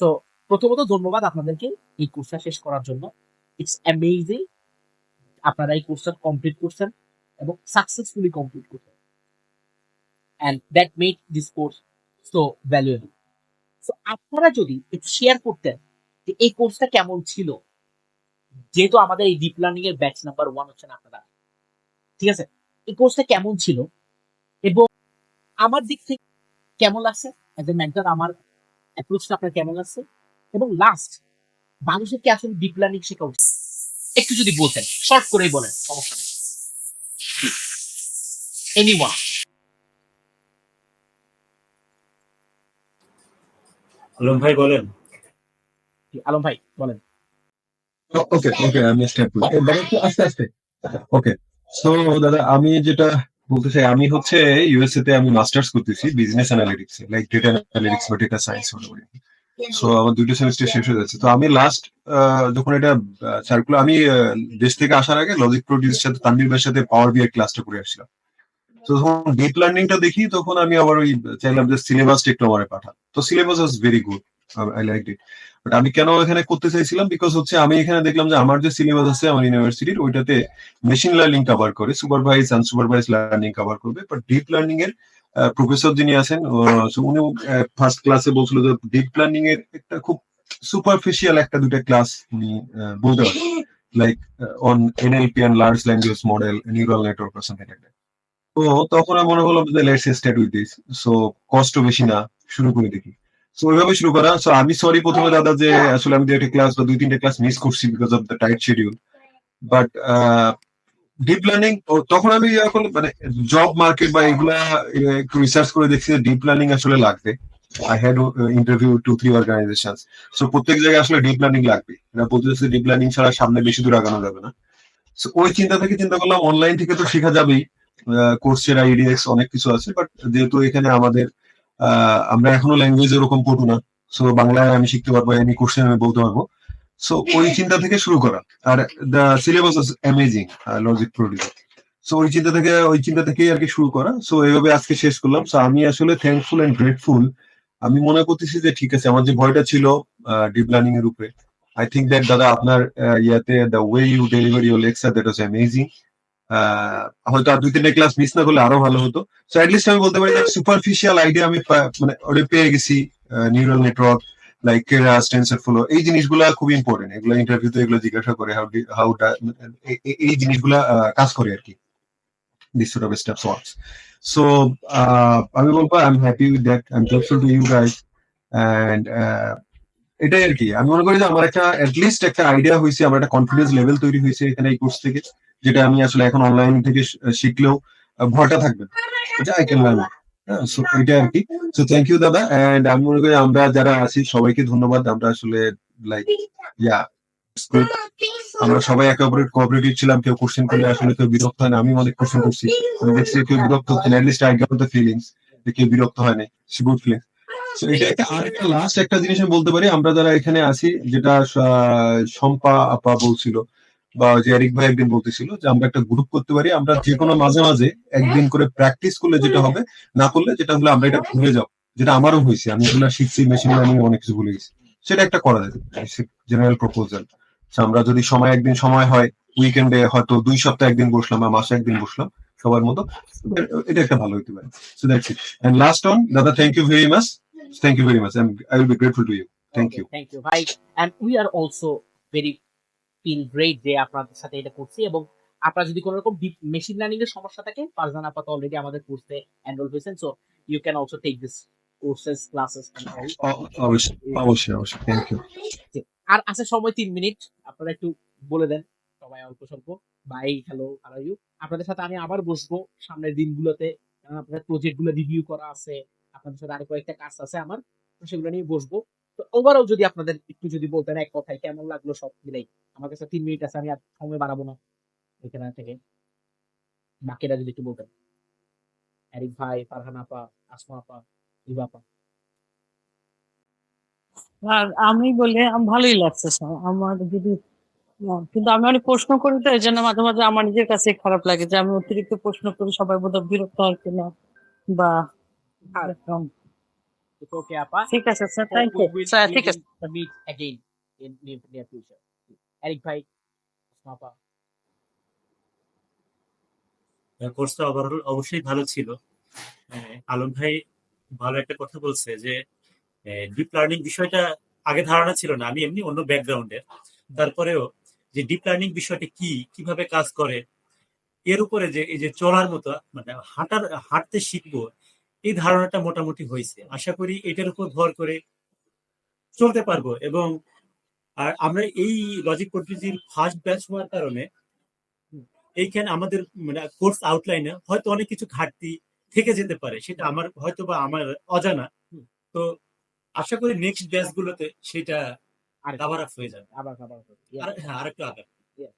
So প্রথমত ধন্যবাদ আপনাদেরকে এই কোর্সটা শেষ করার জন্য। ইটস অ্যামেজিং আপনারা এই কোর্সটা কমপ্লিট করছেন এবং সাকসেসফুলি কমপ্লিট করছেন, and that made this course so valuable. So আপনারা যদি একটু শেয়ার করতেন যে এই কোর্সটা কেমন ছিল, যেহেতু আমাদের এই ডিপ লার্নিং এর ব্যাচ নাম্বার 1 হচ্ছেন আপনারা, ঠিক আছে? এই কোর্সটা কেমন ছিল এবং আমার দিক থেকে কেমন লাগছে এজ এ মেন্টর, আমার অ্যাপ্রোচটা আপনার কেমন লাগছে, এবং লাস্ট মানুষের কি আসলে ডিপ লার্নিং শেখা উচিত একটু যদি বলতেন, শর্ট করেই বলেন, সমস্যা নেই। এনিওয়ান? আলম ভাই বলেন। আলম ভাই বলেন। ওকে ওকে, আমি স্টার্ট করি দাদা, একটু আস্তে আস্তে। ওকে, সো দাদা আমি যেটা বলতে চাই, আমি হচ্ছে ইউএসএ তে আমি মাস্টার্স করতেছি business analytics, like data analytics বা ডেটা সায়েন্স বলে। সো আমার দুটো সেমিস্টার শেষ হয়ে যাচ্ছে। তো আমি লাস্ট যখন এটা সার্কুলার, আমি দেশ থেকে আসার আগে লজিক প্রোডিউসের সাথে তানভীর ভাইয়ের সাথে পাওয়ার বিআই ক্লাসটা করে আসছিলাম। তো যখন ডিপ লার্নিংটা দেখি তখন আমি আবার ওই চাইলাম যে সিলেবাসটা একটু আমার পাঠান। তো syllabus was very good, I like it. But আমি কেন এখানে করতে চাইছিলাম, বিকজ হচ্ছে আমি এখানে দেখলাম যে আমার যে সিলেবাস আছে আমার ইউনিভার্সিটির, ওইটাতে মেশিন লার্নিং কভার করে, সুপারভাইজ আনসুপারভাইজ লার্নিং কভার করবে, বাট ডিপ লার্নিং এর প্রফেসর যিনি আছেন উনি ফার্স্ট ক্লাসে বলছিল যে ডিপ লার্নিং এর একটা খুব সুপারফিশিয়াল একটা দুটা ক্লাস উনি বলতে পারেন, like on NLP and large language model, neural network or something like that. তো তখন আমার মনে হলো যে let's start with this. So কষ্ট বেশি না, শুরু করে দেখি। সো ওইভাবে শুরু করা। সো আমি সরি প্রথমে দাদা যে আসলে আমি 2টা ক্লাস বা 2-3টে ক্লাস মিস করছি because of the tight schedule. But deep learning তখন আমি এখন মানে জব মার্কেট বা এগুলা একটু রিসার্চ করে দেখছি যে ডিপ লার্নিং আসলে লাগবে। I had interview 2-3 organisation. So প্রত্যেক জায়গায় আসলে ডিপ লার্নিং লাগবে, এটা বলতেছে ডিপ লার্নিং ছাড়া সামনে বেশি দূর আগানো যাবে না। সো ওই চিন্তা থেকে চিন্তা করলাম অনলাইন থেকে তো শেখা যাবেই, কোর্সেরা ইডিএক্স অনেক কিছু আছে, বাট যেহেতু এখানে আমাদের আমরা এখনো ল্যাঙ্গুয়েজ ওরকম পড়ু না, সো বাংলায় আমি শিখতে পারবো, এনি কোর্সে আমি বলতে পারবো। সো ওই চিন্তা থেকে শুরু করা। Are the syllabus is amazing, logic produce. So ওই চিন্তা থেকেই আর কি শুরু করা। সো এইভাবে আজকে শেষ করলাম। সো আমি আসলে থ্যাঙ্কফুল এন্ড গ্রেটফুল। আমি মনে করতেছি যে ঠিক আছে, আমার যে ভয়টা ছিল ডিপ লার্নিং এর উপরে, আই থিঙ্ক দ্যাট দাদা আপনার ইয়াতে the way you deliver your lecture, that was amazing. হয়তো আর 2-3টে ক্লাস মিস না করলে আরো ভালো হতো। সো অ্যাটলিস্ট আমি বলতে পারি সুপারফিশিয়াল আইডিয়া আমি মানে ওটা পেয়ে গেছি। নিউরাল নেটওয়ার্ক, লাইক কেরাস, টেনসরফ্লো, এই জিনিসগুলা খুব ইম্পর্টেন্ট। এগুলো ইন্টারভিউতে এগুলো জিজ্ঞাসা করে হাউ এই জিনিসগুলা কাজ করে আর কি, this sort of steps works. So আমি বলবো I am happy with that, I am grateful to you guys. And এটাই আর কি। আমি মনে করি যে আমার একটা অ্যাটলিস্ট একটা আইডিয়া হয়েছে, আমার একটা কনফিডেন্স লেভেল তৈরি হয়েছে এখানে এই কোর্স থেকে, যেটা আমি আসলে এখন অনলাইন থেকে শিখলেও ভয়টা থাকবে না, এটা আই ক্যান লার্ন। সো এটা আর কি। সো থ্যাংক ইউ দাদা। এন্ড আমি মনে করি আমরা যারা আছি সবাইকে ধন্যবাদ। আমরা আসলে লাইক ইয়া আমরা সবাই একে অপরের কোঅপারেটিভ ছিলাম। কেউ কোশ্চেন করলে আসলে কেউ বিরক্ত হয় না। আমি অনেক কোশ্চেন করছি, আমি দেখছি কেউ বিরক্ত হচ্ছে না। At least I got the feelings যে কেউ বিরক্ত হয় না, গুড ফিলিংস। So, এটা একটা আরেকটা লাস্ট একটা জিনিস আমি বলতে পারি, আমরা যারা এখানে আছি, যেটা শম্পা আপা বলছিল বা যে এরিক ভাই একদিন বলতেছিল যে আমরা একটা গ্রুপ করতে পারি, আমরা যে কোনো মাঝে মাঝে একদিন করে প্র্যাকটিস করলে যেটা হবে, না করলে যেটা হলো আমরা এটা ভুলে যাবো, যেটা আমারও হয়েছে, আমি এগুলো শিখছি মেশিন লার্নিং অনেক কিছু ভুলে গেছি। সেটা একটা করা যায় জেনারেল প্রপোজাল। আমরা যদি একদিন সময় হয়, উইকেন্ডে হয়তো 2 সপ্তাহ একদিন বসলাম বা মাসে একদিন বসলাম সবার মতো, এটা একটা ভালো হতে পারে। So that's it. And last on দাদা, thank you very much. Thank you very much. I will be grateful to you. Thank you. Thank you ভাই, and we are also very feel great যে আপনাদের সাথে এটা করছি। এবং আপনার যদি কোনো রকম মেশিন লার্নিং এর সমস্যা থাকে, ফারজান আপা তো অলরেডি আমাদের কোর্সে এনরোল হয়েছেন, so you can also take this courses classes. অবশ্যই অবশ্যই অবশ্যই, থ্যাংক ইউ। আর আছে সময় 3 মিনিট, আপনারা একটু বলে দেন সবাই অল্প স্বল্প। Bye, hello, are you. আপনাদের সাথে আমি আবার বসবো সামনের দিনগুলোতে, কারণ আপনাদের প্রজেক্ট গুলো রিভিউ করা আছে, আপনাদের সাথে আরো কয়েকটা কাজ আছে আমার, তো সেগুলো নিয়ে বসবো। তো ওভারঅল যদি আপনাদের একটু যদি বলতেন এক কথায় কেমন লাগলো সব মিলাই। আমার কাছে 3 মিনিট আছে, আমি আর সময় বাড়াবো না এখানে থেকে। বাকিটা যদি একটু বলতেন, আরিফ ভাই, ফারহান আপা, আসমা আপা, ইভা আপা। আর আমি বলি ভালোই লাগছে স্যার আমার, যদি কিন্তু আমি অনেক প্রশ্ন করি, তো এই জন্য মাঝে মাঝে আমার নিজের কাছে খারাপ লাগে যে আমি অতিরিক্ত প্রশ্ন করি, সবাই বোধহয় বিরক্ত হয় কিনা বা আর এরকম। It's okay, আপা. ঠিক আছে sir, Hope thank we you will sir, we ঠিক আছে। will meet again in near future. Eric ভাই, আপা. কোর্সটা ওভারঅল অবশ্যই ভালো ছিল। আলম ভাই ভালো একটা কথা বলছে যে ডিপ লার্নিং বিষয়টা আগে ধারণা ছিল না। আমি এমনি অন্য ব্যাকগ্রাউন্ডের, তারপরেও যে ডিপ লার্নিং বিষয়টা কি, কিভাবে কাজ করে, এর উপরে যে এই যে চলার মতো মানে হাঁটতে শিখবো, এই ধারণাটা মোটামুটি হয়েছে। আশা করি এটার উপর ভর করে চলতে পারবো। এবং আর আমরা এই লজিক পদ্ধতির ফার্স্ট ব্যাচ হওয়ার কারণে এইখানে আমাদের মানে কোর্স আউটলাইনে হয়তো অনেক কিছু ঘাটতি থেকে যেতে পারে, সেটা আমার হয়তো বা আমার অজানা। তো আশা করি নেক্সট ব্যাচ গুলোতে সেটা আর কাভার আপ হয়ে যাবে। আবার আবার. আর হ্যাঁ, আরেকটু আগে Yes.